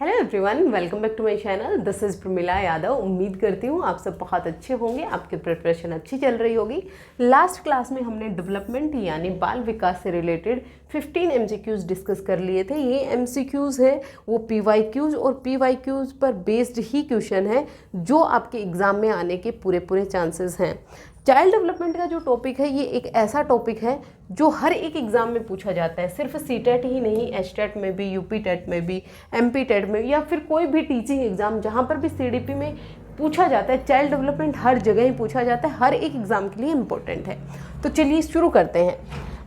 Hello everyone, welcome back to my channel. This is Pramila Yadav. उम्मीद करती हूँ आप सब बहुत अच्छे होंगे, आपकी प्रिपरेशन अच्छी चल रही होगी। लास्ट क्लास में हमने डेवलपमेंट यानी बाल विकास से रिलेटेड 15 MCQs डिस्कस कर लिए थे। ये MCQs है वो PYQs और PYQs पर बेस्ड ही क्वेश्चन है जो आपके एग्ज़ाम में आने के पूरे चांसेस हैं। चाइल्ड डेवलपमेंट का जो टॉपिक है ये एक ऐसा टॉपिक है जो हर एक एग्ज़ाम में पूछा जाता है, सिर्फ CTET ही नहीं, HTET में भी, UP TET में भी, MP TET में, या फिर कोई भी टीचिंग एग्ज़ाम जहाँ पर भी CDP में पूछा जाता है। चाइल्ड डेवलपमेंट हर जगह ही पूछा जाता है, हर एक एग्ज़ाम के लिए इम्पोर्टेंट है। तो चलिए शुरू करते हैं।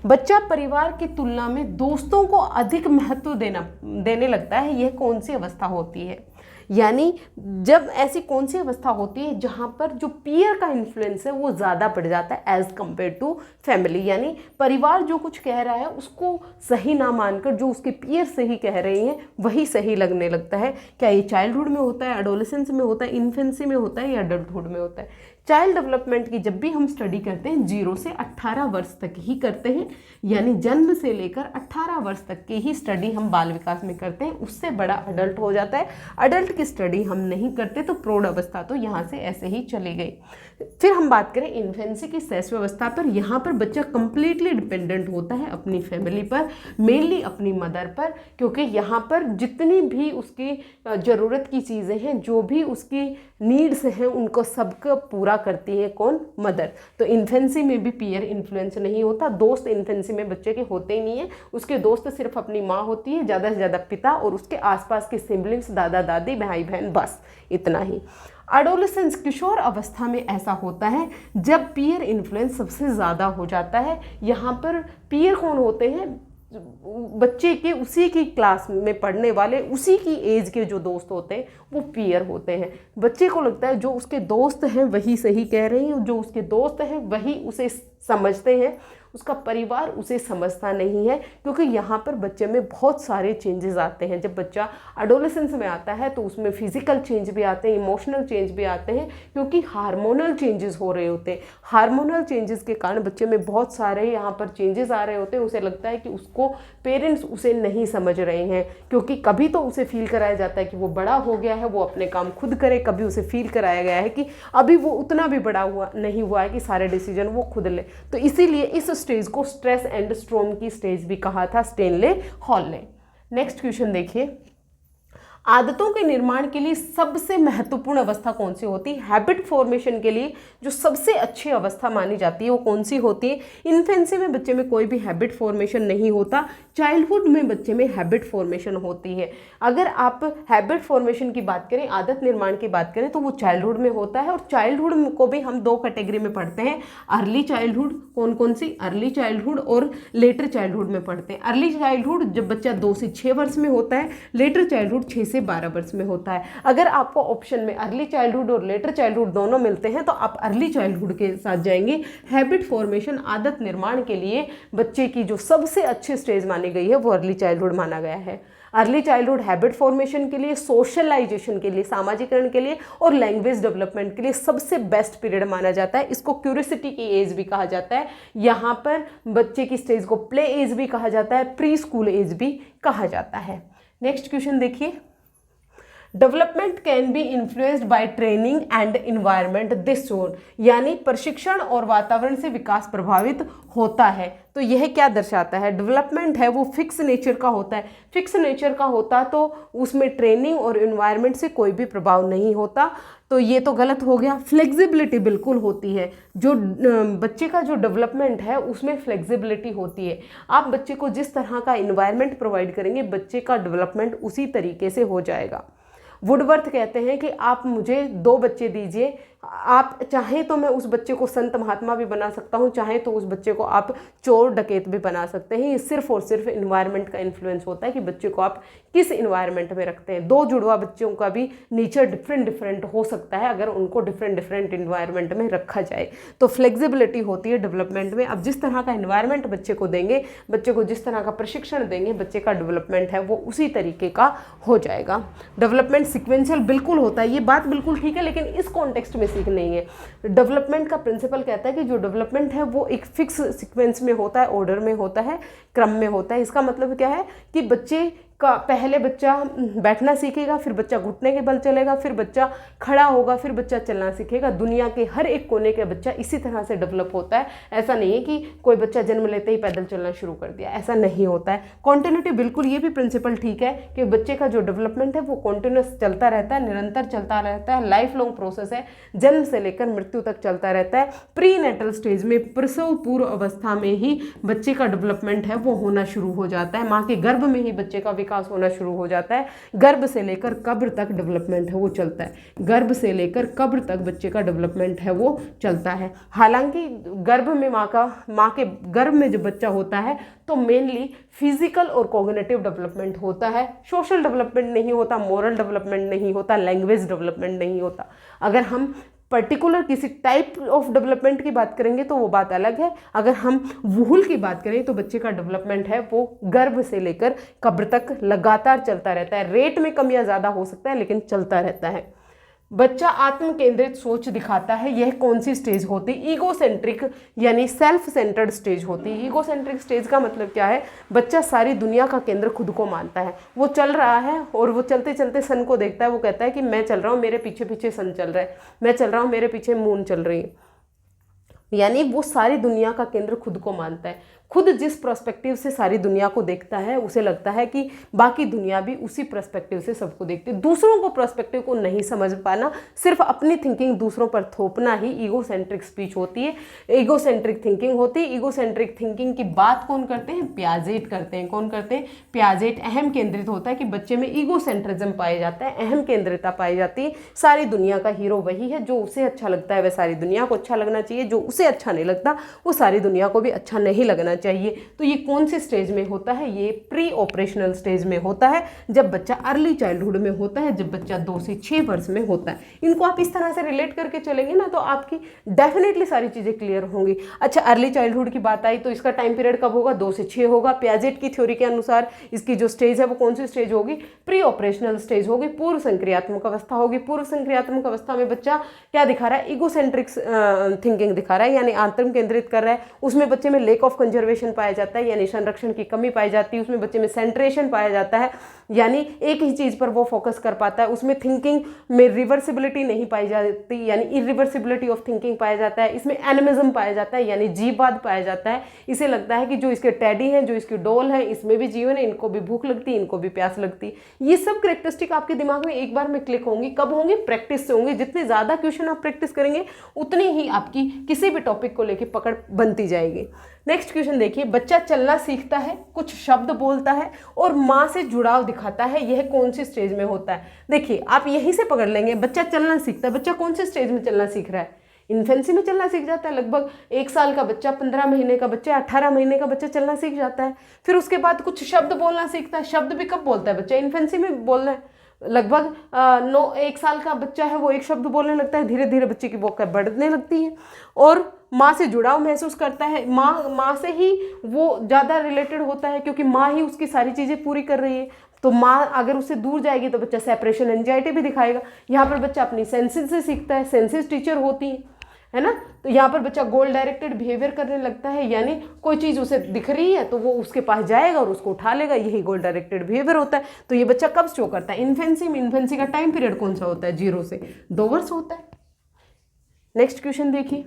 बच्चा परिवार की तुलना में दोस्तों को अधिक महत्व देने लगता है, यह कौन सी अवस्था होती है? यानी जब ऐसी कौन सी अवस्था होती है जहाँ पर जो पीयर का इन्फ्लुएंस है वो ज़्यादा बढ़ जाता है एज़ कम्पेयर टू फैमिली। यानी परिवार जो कुछ कह रहा है उसको सही ना मानकर जो उसके पीयर सही कह रही हैं वही सही लगने लगता है। क्या ये चाइल्डहुड में होता है, एडोलेसेंस में होता है, इन्फेंसी में होता है या अडल्टहुड में होता है? चाइल्ड डेवलपमेंट की जब भी हम स्टडी करते हैं 0 से 18 वर्ष तक ही करते हैं, यानी जन्म से लेकर 18 वर्ष तक की ही स्टडी हम बाल विकास में करते हैं। उससे बड़ा अडल्ट हो जाता है, अडल्ट की स्टडी हम नहीं करते, तो प्रौढ़ अवस्था तो यहाँ से ऐसे ही चली गई। फिर हम बात करें इन्फेंसी की शैशव अवस्था पर। यहाँ पर बच्चा कंप्लीटली डिपेंडेंट होता है अपनी फैमिली पर, मेनली अपनी मदर पर, क्योंकि यहाँ पर जितनी भी उसकी ज़रूरत की चीज़ें हैं, जो भी उसकी नीड्स हैं, उनको सबको पूरा करती है कौन? मदर। तो इन्फेंसी में भी पीयर इन्फ्लुएंस नहीं होता। दोस्त इन्फेंसी में बच्चे के होते ही नहीं है, उसके दोस्त सिर्फ अपनी माँ होती है, ज़्यादा से ज़्यादा पिता और उसके आसपास के सिबलिंग्स, दादा दादी, भाई बहन, बस इतना ही। एडोलेसेंस किशोर अवस्था में ऐसा होता है जब पीयर इन्फ्लुएंस सबसे ज़्यादा हो जाता है। यहाँ पर पीयर कौन होते हैं? बच्चे के उसी की क्लास में पढ़ने वाले, उसी की एज के जो दोस्त होते हैं वो पीयर होते हैं। बच्चे को लगता है जो उसके दोस्त हैं वही सही कह रहे हैं, जो उसके दोस्त हैं वही उसे समझते हैं, उसका परिवार उसे समझता नहीं है। क्योंकि यहाँ पर बच्चे में बहुत सारे चेंजेस आते हैं। जब बच्चा एडोलेसेंस में आता है तो उसमें फिजिकल चेंज भी आते हैं, इमोशनल चेंज भी आते हैं, क्योंकि हार्मोनल चेंजेस हो रहे होते हैं। हार्मोनल चेंजेस के कारण बच्चे में बहुत सारे यहाँ पर चेंजेस आ रहे होते हैं। उसे लगता है कि उसको पेरेंट्स उसे नहीं समझ रहे हैं, क्योंकि कभी तो उसे फील कराया जाता है कि वो बड़ा हो गया है, वो अपने काम खुद करे, कभी उसे फील कराया गया है कि अभी वो उतना भी बड़ा नहीं हुआ है कि सारे डिसीजन वो खुद ले। तो इसीलिए इस स्टेज को स्ट्रेस एंड स्ट्रोम की स्टेज भी कहा था स्टेनले हॉल ने। नेक्स्ट क्वेश्चन देखिए, आदतों के निर्माण के लिए सबसे महत्वपूर्ण अवस्था कौन सी होती है? हैबिट फॉर्मेशन के लिए जो सबसे अच्छी अवस्था मानी जाती है वो कौन सी होती है? इन्फेंसी में बच्चे में कोई भी हैबिट फॉर्मेशन नहीं होता, चाइल्डहुड में बच्चे में हैबिट फॉर्मेशन होती है। अगर आप हैबिट फॉर्मेशन की बात करें, आदत निर्माण की बात करें, तो वो चाइल्डहुड में होता है। और चाइल्डहुड को भी हम 2 कैटेगरी में पढ़ते हैं। अर्ली चाइल्डहुड, कौन सी? अर्ली चाइल्डहुड और लेटर चाइल्डहुड में पढ़ते हैं। अर्ली चाइल्डहुड जब बच्चा 2 से 6 वर्ष में होता है, लेटर चाइल्डहुड 6 से 12 वर्ष में होता है। अगर आपको ऑप्शन में अर्ली चाइल्डहुड और लेटर चाइल्डहुड दोनों मिलते हैं तो आप अर्ली चाइल्डहुड के साथ जाएंगे। हैबिट फॉर्मेशन, आदत निर्माण के लिए बच्चे की जो सबसे अच्छी स्टेज मानी गई है वो अर्ली चाइल्डहुड माना गया है। अर्ली चाइल्डहुड हैबिट फॉर्मेशन के लिए, सोशलाइजेशन के लिए, सामाजिकरण के लिए और लैंग्वेज डेवलपमेंट के लिए सबसे बेस्ट पीरियड माना जाता है। इसको क्यूरियोसिटी की एज भी कहा जाता है। यहाँ पर बच्चे की स्टेज को प्ले एज भी कहा जाता है, प्री स्कूल एज भी कहा जाता है। नेक्स्ट क्वेश्चन देखिए, development can be influenced by training and environment this zone, यानी प्रशिक्षण और वातावरण से विकास प्रभावित होता है। तो यह क्या दर्शाता है? डेवलपमेंट है वो फिक्स नेचर का होता है। फिक्स नेचर का होता तो उसमें ट्रेनिंग और इन्वायरमेंट से कोई भी प्रभाव नहीं होता, तो ये तो गलत हो गया। फ्लेक्सिबिलिटी बिल्कुल होती है। जो बच्चे का जो डेवलपमेंट है उसमें फ्लेक्सिबिलिटी होती है। आप बच्चे को जिस तरह का इन्वायरमेंट प्रोवाइड करेंगे बच्चे का डेवलपमेंट उसी तरीके से हो जाएगा। वुडवर्थ कहते हैं कि आप मुझे 2 बच्चे दीजिए, आप चाहें तो मैं उस बच्चे को संत महात्मा भी बना सकता हूँ, चाहें तो उस बच्चे को आप चोर डकैत भी बना सकते हैं। ये सिर्फ और सिर्फ इन्वायरमेंट का इन्फ्लुएंस होता है कि बच्चे को आप किस इन्वायरमेंट में रखते हैं। 2 जुड़वा बच्चों का भी नेचर डिफरेंट हो सकता है अगर उनको डिफरेंट इन्वायरमेंट में रखा जाए। तो फ्लेक्सिबिलिटी होती है डेवलपमेंट में। अब जिस तरह का इन्वायरमेंट बच्चे को देंगे, बच्चे को जिस तरह का प्रशिक्षण देंगे, बच्चे का डेवलपमेंट है वो उसी तरीके का हो जाएगा। डेवलपमेंट सिक्वेंशियल बिल्कुल होता है, ये बात बिल्कुल ठीक है, लेकिन इस कॉन्टेक्स्ट में सीख नहीं है। डेवलपमेंट का प्रिंसिपल कहता है कि जो डेवलपमेंट है वो एक फिक्स सीक्वेंस में होता है, ऑर्डर में होता है, क्रम में होता है। इसका मतलब क्या है कि बच्चे पहले बच्चा बैठना सीखेगा, फिर बच्चा घुटने के बल चलेगा, फिर बच्चा खड़ा होगा, फिर बच्चा चलना सीखेगा। दुनिया के हर एक कोने का बच्चा इसी तरह से डेवलप होता है। ऐसा नहीं है कि कोई बच्चा जन्म लेते ही पैदल चलना शुरू कर दिया, ऐसा नहीं होता है। कॉन्टिन्यूटी बिल्कुल, ये भी प्रिंसिपल ठीक है कि बच्चे का जो डेवलपमेंट है वो कॉन्टिन्यूस चलता रहता है, निरंतर चलता रहता है, लाइफ लॉन्ग प्रोसेस है, जन्म से लेकर मृत्यु तक चलता रहता है। प्री नेटल स्टेज में, प्रसव पूर्व अवस्था में ही बच्चे का डेवलपमेंट है वो होना शुरू हो जाता है। माँ के गर्भ में ही बच्चे का विकास होना शुरू हो जाता है। गर्भ से लेकर कब्र तक डेवलपमेंट है वो चलता है। गर्भ से लेकर कब्र तक बच्चे का डेवलपमेंट है वो चलता है। हालांकि गर्भ में माँ के गर्भ में जब बच्चा होता है तो मेनली फिजिकल और कॉग्निटिव डेवलपमेंट होता है। सोशल डेवलपमेंट नहीं होता, मोरल डेवलपमेंट नहीं होता, लैंग्वेज डेवलपमेंट नहीं होता। अगर हम पर्टिकुलर किसी टाइप ऑफ डेवलपमेंट की बात करेंगे तो वो बात अलग है। अगर हम वूल की बात करें तो बच्चे का डेवलपमेंट है वो गर्भ से लेकर कब्र तक लगातार चलता रहता है। रेट में कम या ज़्यादा हो सकता है लेकिन चलता रहता है। बच्चा आत्म केंद्रित सोच दिखाता है। यह कौन सी स्टेज होती है? ईगोसेंट्रिक यानी सेल्फ सेंटर्ड स्टेज होती है। ईगोसेंट्रिक स्टेज का मतलब क्या है? बच्चा सारी दुनिया का केंद्र खुद को मानता है। वो चल रहा है और वो चलते चलते सन को देखता है, वो कहता है कि मैं चल रहा हूँ, मेरे पीछे पीछे सन चल रहा है, मैं चल रहा हूँ, मेरे पीछे मून चल रही है। यानी वो सारी दुनिया का केंद्र खुद को मानता है। खुद जिस पर्सपेक्टिव से सारी दुनिया को देखता है उसे लगता है कि बाकी दुनिया भी उसी पर्सपेक्टिव से सबको देखती है। दूसरों को पर्सपेक्टिव को नहीं समझ पाना, सिर्फ अपनी थिंकिंग दूसरों पर थोपना ही ईगोसेंट्रिक स्पीच होती है, ईगोसेंट्रिक थिंकिंग होती है। ईगोसेंट्रिक थिंकिंग की बात कौन करते हैं? पियाजेट करते हैं। कौन करते हैं? पियाजेट। अहम केंद्रित होता है कि बच्चे में ईगोसेंट्रिज्म पाया जाता है, अहम केंद्रिता पाई जाती है। सारी दुनिया का हीरो वही है, जो उसे अच्छा लगता है वह सारी दुनिया को अच्छा लगना चाहिए, जो उसे अच्छा नहीं लगता वो सारी दुनिया को भी अच्छा नहीं लगना चाहिए। तो ये कौन से स्टेज में होता है? ये प्री ऑपरेशनल स्टेज में होता है, जब बच्चा अर्ली चाइल्डहुड में होता है, जब बच्चा 2 से 6 वर्ष में होता है। इनको आप इस तरह से रिलेट करके चलेंगे ना तो आपकी डेफिनेटली सारी चीजें क्लियर होंगी। अच्छा, अर्ली चाइल्डहुड की बात आई तो इसका टाइम पीरियड कब होगा? 2 से 6 होगा। पियाजेट की थ्योरी के अनुसार इसकी जो स्टेज है वो कौन सी स्टेज होगी? प्री ऑपरेशनल स्टेज होगी, पूर्व संक्रियात्मक अवस्था होगी। पूर्व संक्रियात्मक अवस्था में बच्चा क्या दिखा रहा है? ईगोसेंट्रिक थिंकिंग दिखा रहा है, यानी आत्म केंद्रित कर रहा है। उसमें बच्चे में लेक ऑफ कंजर्वेशन पाया जाता है, यानी संरक्षण की कमी पाई जाती है। उसमें बच्चे में सेंट्रेशन पाया जाता है, यानी एक ही चीज पर वो फोकस कर पाता है। उसमें थिंकिंग में रिवर्सिबिलिटी नहीं पाई जाती, यानी इरिवर्सिबिलिटी ऑफ थिंकिंग पाया जाता है। इसमें एनिमिज्म पाया जाता है, यानी जीववाद पाया जाता है। इसे लगता है कि जो इसके टैडी हैं, जो इसकी डॉल है, इसमें भी जीवन है, इनको भी भूख लगती है, इनको भी प्यास लगती है। ये सब कैरेक्टरिस्टिक आपके दिमाग में एक बार में क्लिक होंगी। कब होंगी? प्रैक्टिस से होंगी। जितने ज्यादा क्वेश्चन आप प्रैक्टिस करेंगे उतनी ही आपकी किसी भी टॉपिक को लेकर पकड़ बनती जाएगी। नेक्स्ट क्वेश्चन देखिए, बच्चा चलना सीखता है, कुछ शब्द बोलता है और माँ से जुड़ाव दिखाता है। यह कौन सी स्टेज में होता है? देखिए, आप यहीं से पकड़ लेंगे। बच्चा चलना सीखता है, बच्चा कौन से स्टेज में चलना सीख रहा है? इन्फेंसी में चलना सीख जाता है। लगभग 1 साल का बच्चा, 15 महीने का बच्चा, 18 महीने का बच्चा चलना सीख जाता है। फिर उसके बाद कुछ शब्द बोलना सीखता है। शब्द भी कब बोलता है बच्चा? इन्फेंसी में बोलना है। लगभग 1 साल का बच्चा है वो एक शब्द बोलने लगता है। धीरे धीरे बच्चे की वोकैब बढ़ने लगती है और माँ से जुड़ाव महसूस करता है। माँ से ही वो ज़्यादा रिलेटेड होता है, क्योंकि माँ ही उसकी सारी चीज़ें पूरी कर रही है। तो माँ अगर उससे दूर जाएगी तो बच्चा सेपरेशन एंजाइटी भी दिखाएगा। यहाँ पर बच्चा अपनी सेंसेस से सीखता है, सेंसेस टीचर होती है ना। तो यहाँ पर बच्चा गोल डायरेक्टेड बिहेवियर करने लगता है, यानी कोई चीज़ उसे दिख रही है तो वो उसके पास जाएगा और उसको उठा लेगा। यही गोल डायरेक्टेड बिहेवियर होता है। तो ये बच्चा कब शो करता है? इन्फेंसी में। इन्फेंसी का टाइम पीरियड कौन सा होता है? 0 से 2 वर्ष होता है। नेक्स्ट क्वेश्चन देखिए,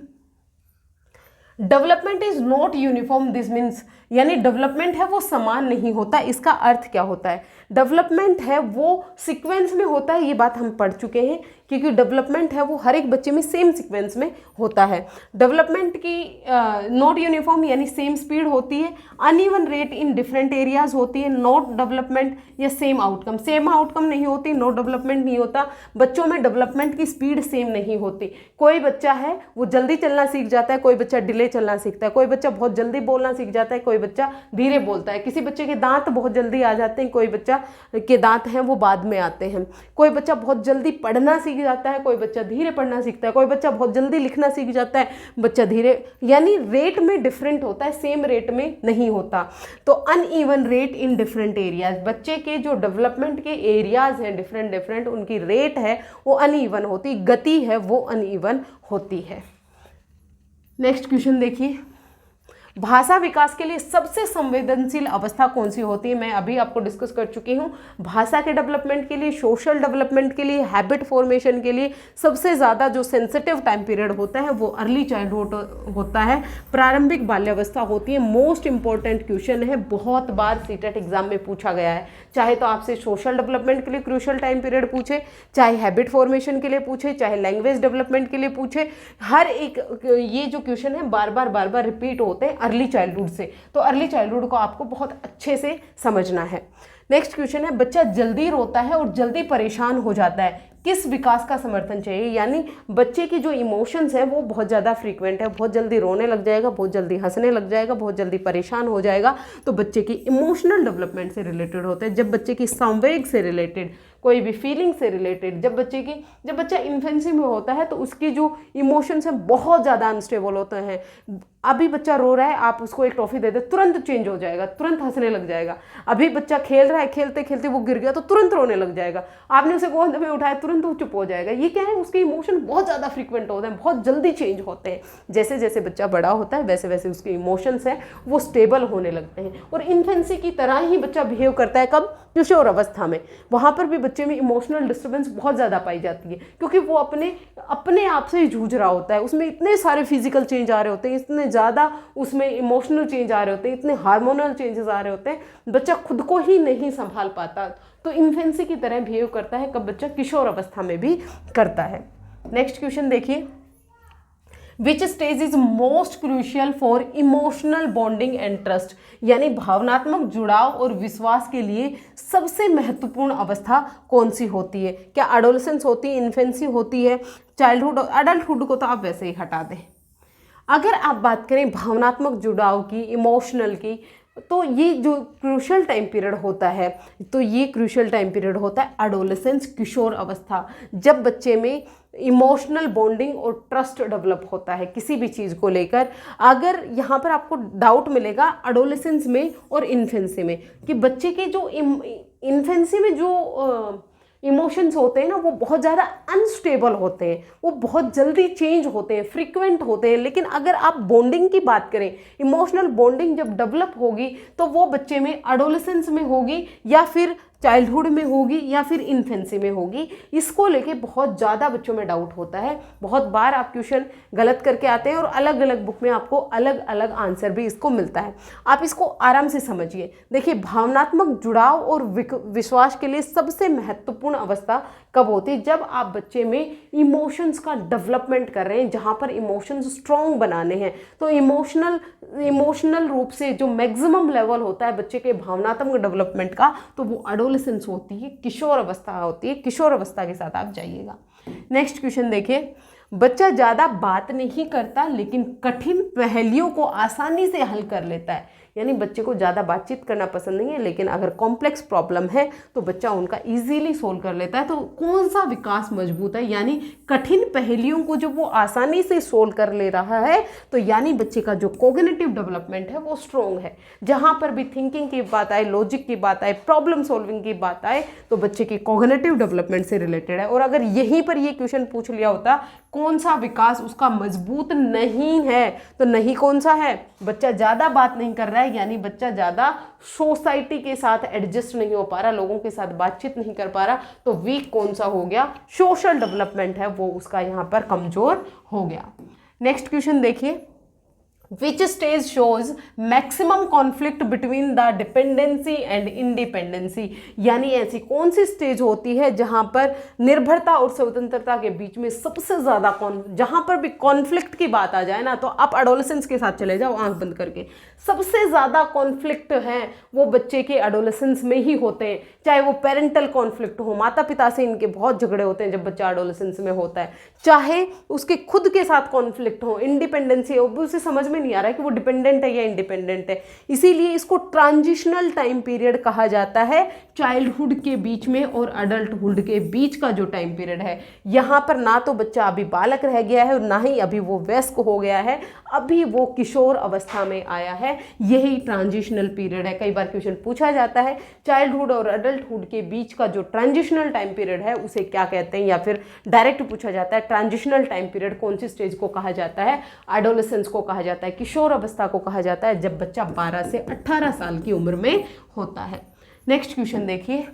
development is not uniform. This means, यानी डेवलपमेंट है वो समान नहीं होता। इसका अर्थ क्या होता है? डेवलपमेंट है वो सीक्वेंस में होता है, ये बात हम पढ़ चुके हैं, क्योंकि डेवलपमेंट है वो हर एक बच्चे में सेम सीक्वेंस में होता है। डेवलपमेंट की नॉट यूनिफॉर्म यानी सेम स्पीड होती है, uneven rate in different areas होती है। नॉट डेवलपमेंट या सेम आउटकम, सेम आउटकम नहीं होती, नॉट डेवलपमेंट नहीं होता। बच्चों में डेवलपमेंट की स्पीड सेम नहीं होती। कोई बच्चा है वो जल्दी चलना सीख जाता है, कोई बच्चा डिले चलना सीखता है, कोई बच्चा बहुत जल्दी बोलना सीख जाता है, कोई बच्चा धीरे बोलता है। किसी बच्चे के दांत बहुत जल्दी आ जाते हैं, कोई बच्चा के दांत हैं वो बाद में आते हैं। कोई बच्चा बहुत जल्दी पढ़ना सीख जाता है, कोई बच्चा धीरे पढ़ना सीखता है, कोई बच्चा बहुत जल्दी लिखना सीख जाता है, बच्चा धीरे, यानी रेट में डिफरेंट होता है, सेम रेट में नहीं होता। तो uneven rate in different areas, बच्चे के जो डेवलपमेंट के एरियाज हैं डिफरेंट डिफरेंट, उनकी रेट है वो अनइवन होती, गति है वो अनइवन होती है। नेक्स्ट क्वेश्चन देखिए, भाषा विकास के लिए सबसे संवेदनशील अवस्था कौन सी होती है, मैं अभी आपको डिस्कस कर चुकी हूँ। भाषा के डेवलपमेंट के लिए, सोशल डेवलपमेंट के लिए, हैबिट फॉर्मेशन के लिए सबसे ज़्यादा जो सेंसिटिव टाइम पीरियड होता है वो अर्ली चाइल्डहुड होता है, प्रारंभिक बाल्यावस्था होती है। मोस्ट इंपॉर्टेंट क्वेश्चन है, बहुत बार सीटेट एग्जाम में पूछा गया है, चाहे तो आपसे सोशल डेवलपमेंट के लिए क्रूशियल टाइम पीरियड पूछे, चाहे हैबिट फॉर्मेशन के लिए पूछे, चाहे लैंग्वेज डेवलपमेंट के लिए पूछे, हर एक ये जो क्वेश्चन है बार बार रिपीट होते हैं अर्ली चाइल्डहुड से। तो अर्ली चाइल्डहुड को आपको बहुत अच्छे से समझना है। नेक्स्ट क्वेश्चन है, बच्चा जल्दी रोता है और जल्दी परेशान हो जाता है, किस विकास का समर्थन चाहिए? यानी बच्चे की जो इमोशंस है वो बहुत ज़्यादा फ्रीक्वेंट है, बहुत जल्दी रोने लग जाएगा, बहुत जल्दी हंसने लग जाएगा, बहुत जल्दी परेशान हो जाएगा, तो बच्चे की इमोशनल डेवलपमेंट से रिलेटेड होते हैं। जब बच्चे की संवेग से रिलेटेड, कोई भी फीलिंग से रिलेटेड, जब बच्चा इन्फेंसी में होता है तो उसकी जो इमोशंस हैं बहुत ज़्यादा अनस्टेबल होते हैं। अभी बच्चा रो रहा है, आप उसको एक टॉफ़ी दे दे, तुरंत चेंज हो जाएगा, तुरंत हंसने लग जाएगा। अभी बच्चा खेल रहा है, खेलते खेलते वो गिर गया तो तुरंत रोने लग जाएगा। आपने उसे गोद में उठाया, तुरंत वो चुप हो जाएगा। ये क्या है, उसके इमोशन बहुत ज़्यादा फ्रीक्वेंट होते हैं, बहुत जल्दी चेंज होते हैं। जैसे जैसे बच्चा बड़ा होता है वैसे वैसे उसके इमोशंस हैं वो स्टेबल होने लगते हैं। और इन्फेंसी की तरह ही बच्चा बिहेव करता है, कब? किशोर अवस्था में। वहाँ पर भी बच्चे में इमोशनल डिस्टर्बेंस बहुत ज़्यादा पाई जाती है, क्योंकि वो अपने आप से ही जूझ रहा होता है। उसमें इतने सारे फिजिकल चेंज आ रहे होते हैं, इतने ज़्यादा उसमें इमोशनल चेंज आ रहे होते हैं, इतने हार्मोनल चेंजेस आ रहे होते हैं, बच्चा खुद को ही नहीं संभाल पाता। तो इन्फेंसी की तरह बिहेव करता है कब? बच्चा किशोर अवस्था में भी करता है। नेक्स्ट क्वेश्चन देखिए, which stage is most crucial for emotional bonding and trust? यानी भावनात्मक जुड़ाव और विश्वास के लिए सबसे महत्वपूर्ण अवस्था कौन सी होती है? क्या एडोलेसेंस होती है, इन्फेंसी होती है, चाइल्डहुड? एडल्टहुड को तो आप वैसे ही हटा दें। अगर आप बात करें भावनात्मक जुड़ाव की, इमोशनल की, तो ये जो क्रूशियल टाइम पीरियड होता है, तो ये क्रूशियल टाइम पीरियड होता है एडोलेसेंस, किशोर अवस्था, जब बच्चे में इमोशनल बॉन्डिंग और ट्रस्ट डेवलप होता है किसी भी चीज़ को लेकर। अगर यहाँ पर आपको डाउट मिलेगा एडोलेसेंस में और इन्फेंसी में, कि बच्चे के जो इन्फेंसी में जो इमोशंस होते हैं ना वो बहुत ज़्यादा अनस्टेबल होते हैं, वो बहुत जल्दी चेंज होते हैं, फ्रीक्वेंट होते हैं। लेकिन अगर आप बॉन्डिंग की बात करें, इमोशनल बॉन्डिंग जब डेवलप होगी तो वो बच्चे में एडोलेसेंस में होगी, या फिर चाइल्डहुड में होगी, या फिर इन्फेंसी में होगी। इसको लेके बहुत ज़्यादा बच्चों में डाउट होता है। बहुत बार आप क्वेश्चन गलत करके आते हैं और अलग अलग बुक में आपको अलग अलग आंसर भी इसको मिलता है। आप इसको आराम से समझिए। देखिए, भावनात्मक जुड़ाव और विश्वास के लिए सबसे महत्वपूर्ण अवस्था कब होती है? जब आप बच्चे में इमोशंस का डेवलपमेंट कर रहे हैं, जहाँ पर इमोशंस स्ट्रॉन्ग बनाने हैं। तो इमोशनल रूप से जो मैक्सिमम लेवल होता है बच्चे के भावनात्मक डेवलपमेंट का, तो वो एडोलेसेंस होती है, किशोर अवस्था होती है। किशोर अवस्था के साथ आप जाइएगा। नेक्स्ट क्वेश्चन देखिए, बच्चा ज़्यादा बात नहीं करता लेकिन कठिन पहेलियों को आसानी से हल कर लेता है। यानी बच्चे को ज़्यादा बातचीत करना पसंद नहीं है, लेकिन अगर कॉम्प्लेक्स प्रॉब्लम है तो बच्चा उनका इजीली सोल्व कर लेता है। तो कौन सा विकास मजबूत है? यानी कठिन पहेलियों को जब वो आसानी से सोल्व कर ले रहा है, तो यानी बच्चे का जो कॉग्निटिव डेवलपमेंट है वो स्ट्रॉन्ग है। जहाँ पर भी थिंकिंग की बात आए, लॉजिक की बात आए, प्रॉब्लम सॉल्विंग की बात आए, तो बच्चे की कॉग्निटिव डेवलपमेंट से रिलेटेड है। और अगर यहीं पर ये क्वेश्चन पूछ लिया होता कौन सा विकास उसका मजबूत नहीं है, तो नहीं कौन सा है? बच्चा ज़्यादा बात नहीं कर रहा है, यानी बच्चा ज़्यादा सोसाइटी के साथ एडजस्ट नहीं हो पा रहा, लोगों के साथ बातचीत नहीं कर पा रहा। तो वीक कौन सा हो गया? सोशल डेवलपमेंट है वो उसका यहाँ पर कमजोर हो गया। नेक्स्ट क्वेश्चन देखिए, Which stage shows maximum conflict between the dependency and independency? यानी ऐसी कौन सी स्टेज होती है जहां पर निर्भरता और स्वतंत्रता के बीच में सबसे ज्यादा जहां पर भी कॉन्फ्लिक्ट की बात आ जाए ना, तो आप एडोलेसेंस के साथ चले जाओ आंख बंद करके। सबसे ज्यादा कॉन्फ्लिक्ट है वो बच्चे के एडोलेसेंस में ही होते हैं, चाहे वो पेरेंटल कॉन्फ्लिक्ट हो, माता पिता से इनके बहुत झगड़े होते हैं जब बच्चा एडोलेसेंस में होता है, चाहे उसके खुद के साथ कॉन्फ्लिक्ट हो, इंडिपेंडेंसी हो, उसे समझ में नहीं आ रहा है कि वो डिपेंडेंट है या इंडिपेंडेंट है। इसीलिए इसको ट्रांजिशनल टाइम पीरियड कहा जाता है। चाइल्डहुड के बीच में और अडल्टहुड के बीच का जो टाइम पीरियड है, यहाँ पर ना तो बच्चा अभी बालक रह गया है और ना ही अभी वो वयस्क हो गया है, अभी वो किशोर अवस्था में आया है। यही ट्रांजिशनल पीरियड है। कई बार क्वेश्चन पूछा जाता है चाइल्डहुड और अडल्टहुड के बीच का जो ट्रांजिशनल टाइम पीरियड है उसे क्या कहते हैं, या फिर डायरेक्ट पूछा जाता है ट्रांजिशनल टाइम पीरियड कौन सी स्टेज को कहा जाता है? एडोलेसेंस को कहा जाता है। है, किशोर अवस्था को कहा जाता है जब बच्चा 12 से 18 साल की उम्र में होता है। नेक्स्ट क्वेश्चन देखिए,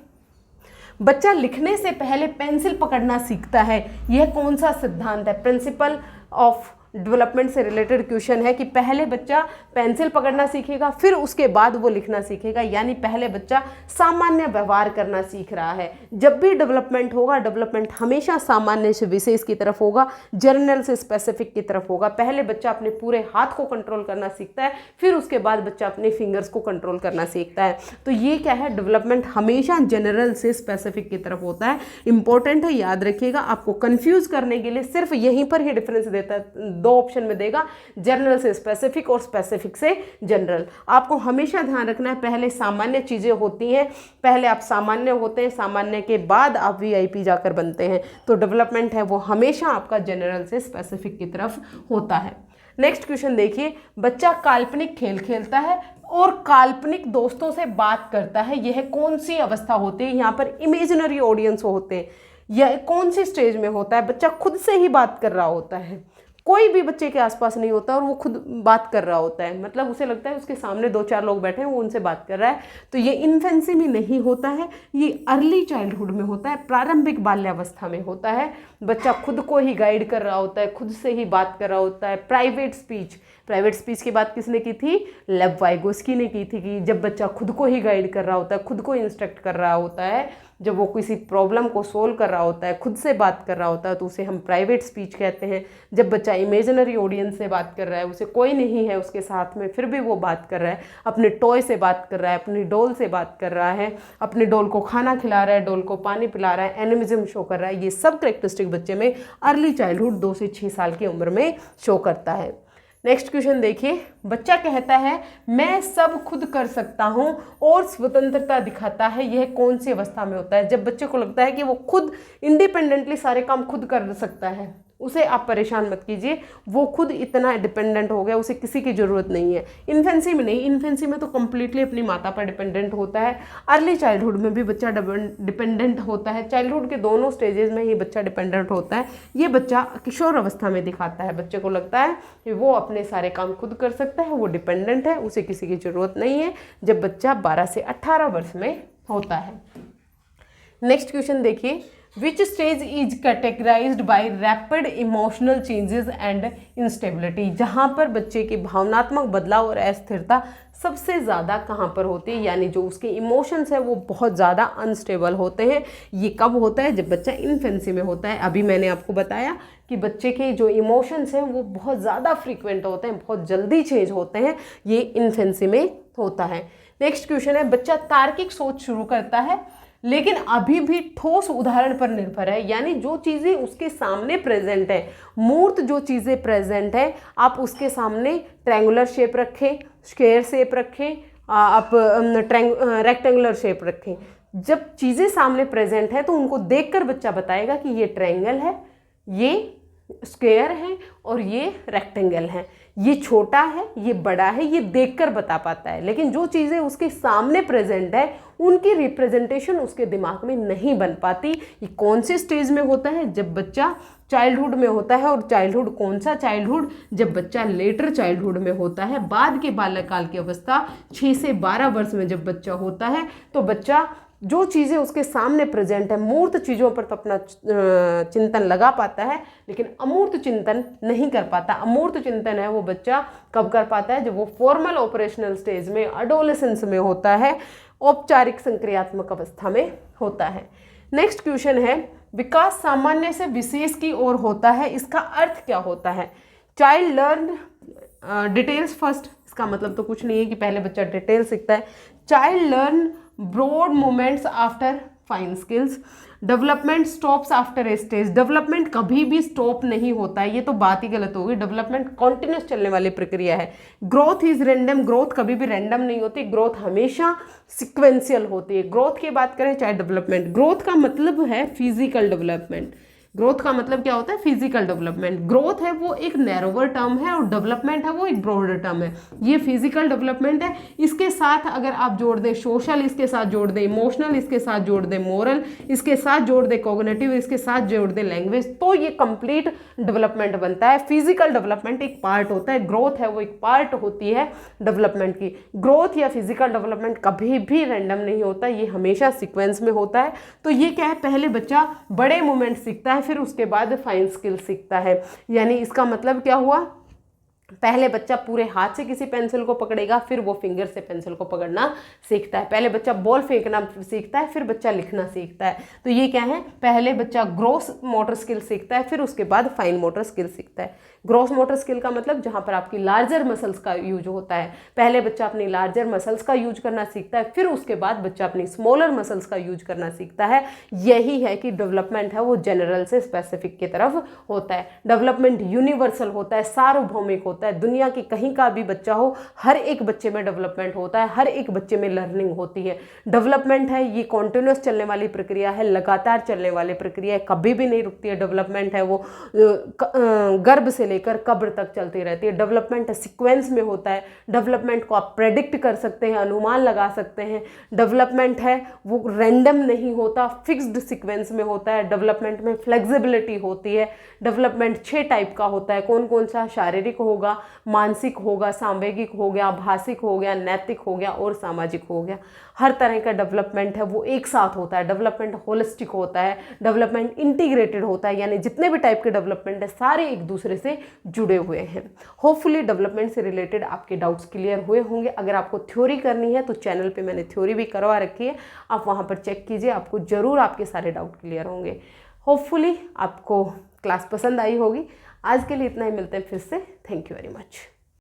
बच्चा लिखने से पहले पेंसिल पकड़ना सीखता है, यह कौन सा सिद्धांत है? प्रिंसिपल ऑफ डेवलपमेंट से रिलेटेड क्वेश्चन है कि पहले बच्चा पेंसिल पकड़ना सीखेगा, फिर उसके बाद वो लिखना सीखेगा, यानी पहले बच्चा सामान्य व्यवहार करना सीख रहा है। जब भी डेवलपमेंट होगा, डेवलपमेंट हमेशा सामान्य से विशेष की तरफ होगा, जनरल से स्पेसिफिक की तरफ होगा। पहले बच्चा अपने पूरे हाथ को कंट्रोल करना सीखता है, फिर उसके बाद बच्चा अपने फिंगर्स को कंट्रोल करना सीखता है। तो ये क्या है, डेवलपमेंट हमेशा जनरल से स्पेसिफिक की तरफ होता है। इंपॉर्टेंट है, याद रखिएगा। आपको कंफ्यूज करने के लिए सिर्फ यहीं पर ही डिफरेंस देता है, 2 ऑप्शन में देगा, जनरल से स्पेसिफिक और स्पेसिफिक से जनरल। आपको हमेशा ध्यान रखना है, पहले सामान्य चीजें होती हैं, पहले आप सामान्य होते हैं, सामान्य के बाद आप वीआईपी जाकर बनते हैं। तो डेवलपमेंट है वो हमेशा आपका जनरल से स्पेसिफिक की तरफ होता है। नेक्स्ट क्वेश्चन देखिए, बच्चा काल्पनिक खेल खेलता है और काल्पनिक दोस्तों से बात करता है, यह कौन सी अवस्था होती है? यहाँ पर इमेजिनरी ऑडियंस होते हैं। यह कौन सी स्टेज में होता है? बच्चा खुद से ही बात कर रहा होता है, कोई भी बच्चे के आसपास नहीं होता और वो खुद बात कर रहा होता है, मतलब उसे लगता है उसके सामने 2-4 लोग बैठे हैं, वो उनसे बात कर रहा है। तो ये इन्फेंसी में नहीं होता है, ये अर्ली चाइल्डहुड में होता है, प्रारंभिक बाल्यावस्था में होता है। बच्चा खुद को ही गाइड कर रहा होता है, खुद से ही बात कर रहा होता है। प्राइवेट स्पीच की बात किसने की थी? लेव वाइगोस्की ने की थी, कि जब बच्चा खुद को ही गाइड कर रहा होता है, खुद को इंस्ट्रक्ट कर रहा होता है, जब वो किसी प्रॉब्लम को सोल्व कर रहा होता है, खुद से बात कर रहा होता है, तो उसे हम प्राइवेट स्पीच कहते हैं। जब बच्चा इमेजिनरी ऑडियंस से बात कर रहा है, उसे कोई नहीं है उसके साथ में, फिर भी वो बात कर रहा है, अपने टॉय से बात कर रहा है, अपनी डॉल से बात कर रहा है, अपने डॉल को खाना खिला रहा है, डॉल को पानी पिला रहा है, एनिमिज्म शो कर रहा है, ये सब कैरेक्टरिस्टिक बच्चे में अर्ली चाइल्डहुड 2 से 6 साल की उम्र में शो करता है। नेक्स्ट क्वेश्चन देखिए, बच्चा कहता है मैं सब खुद कर सकता हूँ और स्वतंत्रता दिखाता है, यह कौन सी अवस्था में होता है? जब बच्चे को लगता है कि वो खुद इंडिपेंडेंटली सारे काम खुद कर सकता है, उसे आप परेशान मत कीजिए, वो खुद इतना डिपेंडेंट हो गया, उसे किसी की ज़रूरत नहीं है। इन्फेंसी में नहीं, इन्फेंसी में तो कम्प्लीटली अपनी माता पर डिपेंडेंट होता है। अर्ली चाइल्डहुड में भी बच्चा डिपेंडेंट होता है, चाइल्डहुड के दोनों स्टेजेस में ही बच्चा डिपेंडेंट होता है। ये बच्चा किशोर अवस्था में दिखाता है, बच्चे को लगता है कि वो अपने सारे काम खुद कर सकता है, वो डिपेंडेंट है, उसे किसी की ज़रूरत नहीं है, जब बच्चा 12 से 18 वर्ष में होता है। नेक्स्ट क्वेश्चन देखिए, Which stage is categorized by rapid emotional changes and instability? जहाँ पर बच्चे की भावनात्मक बदलाव और अस्थिरता सबसे ज़्यादा कहाँ पर होती है, यानी जो उसके इमोशंस है वो बहुत ज़्यादा अनस्टेबल होते हैं। ये कब होता है? जब बच्चा इन्फेंसी में होता है। अभी मैंने आपको बताया कि बच्चे के जो इमोशंस हैं वो बहुत ज़्यादा फ्रीक्वेंट होते हैं, बहुत जल्दी चेंज होते हैं, ये इन्फेंसी में होता है। नेक्स्ट क्वेश्चन है, बच्चा तार्किक सोच शुरू करता है लेकिन अभी भी ठोस उदाहरण पर निर्भर है, यानी जो चीज़ें उसके सामने प्रेजेंट है, मूर्त जो चीज़ें प्रेजेंट है, आप उसके सामने ट्रायंगुलर शेप रखें, स्क्वायर शेप रखें, आप रेक्टेंगुलर शेप रखें। जब चीज़ें सामने प्रेजेंट है तो उनको देखकर बच्चा बताएगा कि ये ट्रायंगल है, ये स्क्वायर है और ये रेक्टेंगल है, ये छोटा है, ये बड़ा है, ये देखकर बता पाता है। लेकिन जो चीज़ें उसके सामने प्रेजेंट है उनकी रिप्रेजेंटेशन उसके दिमाग में नहीं बन पाती। ये कौन से स्टेज में होता है? जब बच्चा चाइल्डहुड में होता है। और चाइल्डहुड कौन सा चाइल्डहुड? जब बच्चा लेटर चाइल्डहुड में होता है, बाद के बाल्यकाल की अवस्था 6 से 12 वर्ष में जब बच्चा होता है, तो बच्चा जो चीज़ें उसके सामने प्रेजेंट है, मूर्त चीज़ों पर तो अपना चिंतन लगा पाता है लेकिन अमूर्त चिंतन नहीं कर पाता। अमूर्त चिंतन है वो बच्चा कब कर पाता है? जब वो फॉर्मल ऑपरेशनल स्टेज में, एडोलेसेंस में होता है, औपचारिक संक्रियात्मक अवस्था में होता है। नेक्स्ट क्वेश्चन है, विकास सामान्य से विशेष की ओर होता है, इसका अर्थ क्या होता है? चाइल्ड लर्न डिटेल्स फर्स्ट, इसका मतलब तो कुछ नहीं है कि पहले बच्चा डिटेल सीखता है। Child learn broad movements after fine skills. Development stops after a stage. Development कभी भी स्टॉप नहीं होता है, ये तो बात ही गलत होगी। डेवलपमेंट कॉन्टिन्यूस चलने वाली प्रक्रिया है। Growth is random. ग्रोथ कभी भी रैंडम नहीं होती, ग्रोथ हमेशा सिक्वेंशियल होती है। ग्रोथ की बात करें चाहे डेवलपमेंट, ग्रोथ का मतलब है फिजिकल डेवलपमेंट। ग्रोथ का मतलब क्या होता है, फिजिकल डेवलपमेंट। ग्रोथ है वो एक नैरोवर टर्म है और डेवलपमेंट है वो एक ब्रॉडर टर्म है। ये फिजिकल डेवलपमेंट है, इसके साथ अगर आप जोड़ दें सोशल, इसके साथ जोड़ दें इमोशनल, इसके साथ जोड़ दें मोरल, इसके साथ जोड़ दें कॉग्निटिव, इसके साथ जोड़ दें लैंग्वेज, तो ये कंप्लीट डेवलपमेंट बनता है। फिजिकल डेवलपमेंट एक पार्ट होता है, ग्रोथ है वो एक पार्ट होती है डेवलपमेंट की। ग्रोथ या फिजिकल डेवलपमेंट कभी भी रैंडम नहीं होता, ये हमेशा सीक्वेंस में होता है। तो ये क्या है, पहले बच्चा बड़े मूवमेंट सीखता है, फिर उसके बाद फाइन स्किल सीखता है। यानी इसका मतलब क्या हुआ, पहले बच्चा पूरे हाथ से किसी पेंसिल को पकड़ेगा, फिर वो फिंगर से पेंसिल को पकड़ना सीखता है। पहले बच्चा बॉल फेंकना सीखता है, फिर बच्चा लिखना सीखता है। तो ये क्या है, पहले बच्चा ग्रॉस मोटर स्किल सीखता है, फिर उसके बाद फाइन मोटर स्किल सीखता है। ग्रॉस मोटर स्किल का मतलब जहाँ पर आपकी लार्जर मसल्स का यूज होता है। पहले बच्चा अपनी लार्जर मसल्स का यूज करना सीखता है, फिर उसके बाद बच्चा अपनी स्मॉलर मसल्स का यूज करना सीखता है। यही है कि डेवलपमेंट है वो जनरल से स्पेसिफिक की तरफ होता है। डेवलपमेंट यूनिवर्सल होता है, सार्वभौमिक होता है। दुनिया के कहीं का भी बच्चा हो, हर एक बच्चे में डेवलपमेंट होता है, हर एक बच्चे में लर्निंग होती है। डेवलपमेंट है ये कॉन्टिन्यूस चलने वाली प्रक्रिया है, लगातार चलने वाली प्रक्रिया है, कभी भी नहीं रुकती है। डेवलपमेंट है वो गर्भ से लेकर कब्र तक चलती रहती है। डेवलपमेंट सीक्वेंस में होता है। डेवलपमेंट को आप प्रेडिक्ट कर सकते हैं, अनुमान लगा सकते हैं। डेवलपमेंट है वो रैंडम नहीं होता, फिक्स्ड सीक्वेंस में होता है। डेवलपमेंट में फ्लेक्सिबिलिटी होती है। डेवलपमेंट 6 टाइप का होता है। कौन कौन सा, शारीरिक होगा, मानसिक होगा, सांवेगिक हो गया, भाषिक हो गया, नैतिक हो गया और सामाजिक हो गया। हर तरह का डेवलपमेंट है वो एक साथ होता है। डेवलपमेंट होलिस्टिक होता है, डेवलपमेंट इंटीग्रेटेड होता है, यानी जितने भी टाइप के डेवलपमेंट है सारे एक दूसरे से जुड़े हुए हैं। होपफुली डेवलपमेंट से रिलेटेड आपके डाउट्स क्लियर हुए होंगे। अगर आपको थ्योरी करनी है तो चैनल पे मैंने थ्योरी भी करवा रखी है, आप वहाँ पर चेक कीजिए, आपको ज़रूर आपके सारे डाउट क्लियर होंगे। होपफुली आपको क्लास पसंद आई होगी। आज के लिए इतना ही, मिलते हैं फिर से। Thank you very much.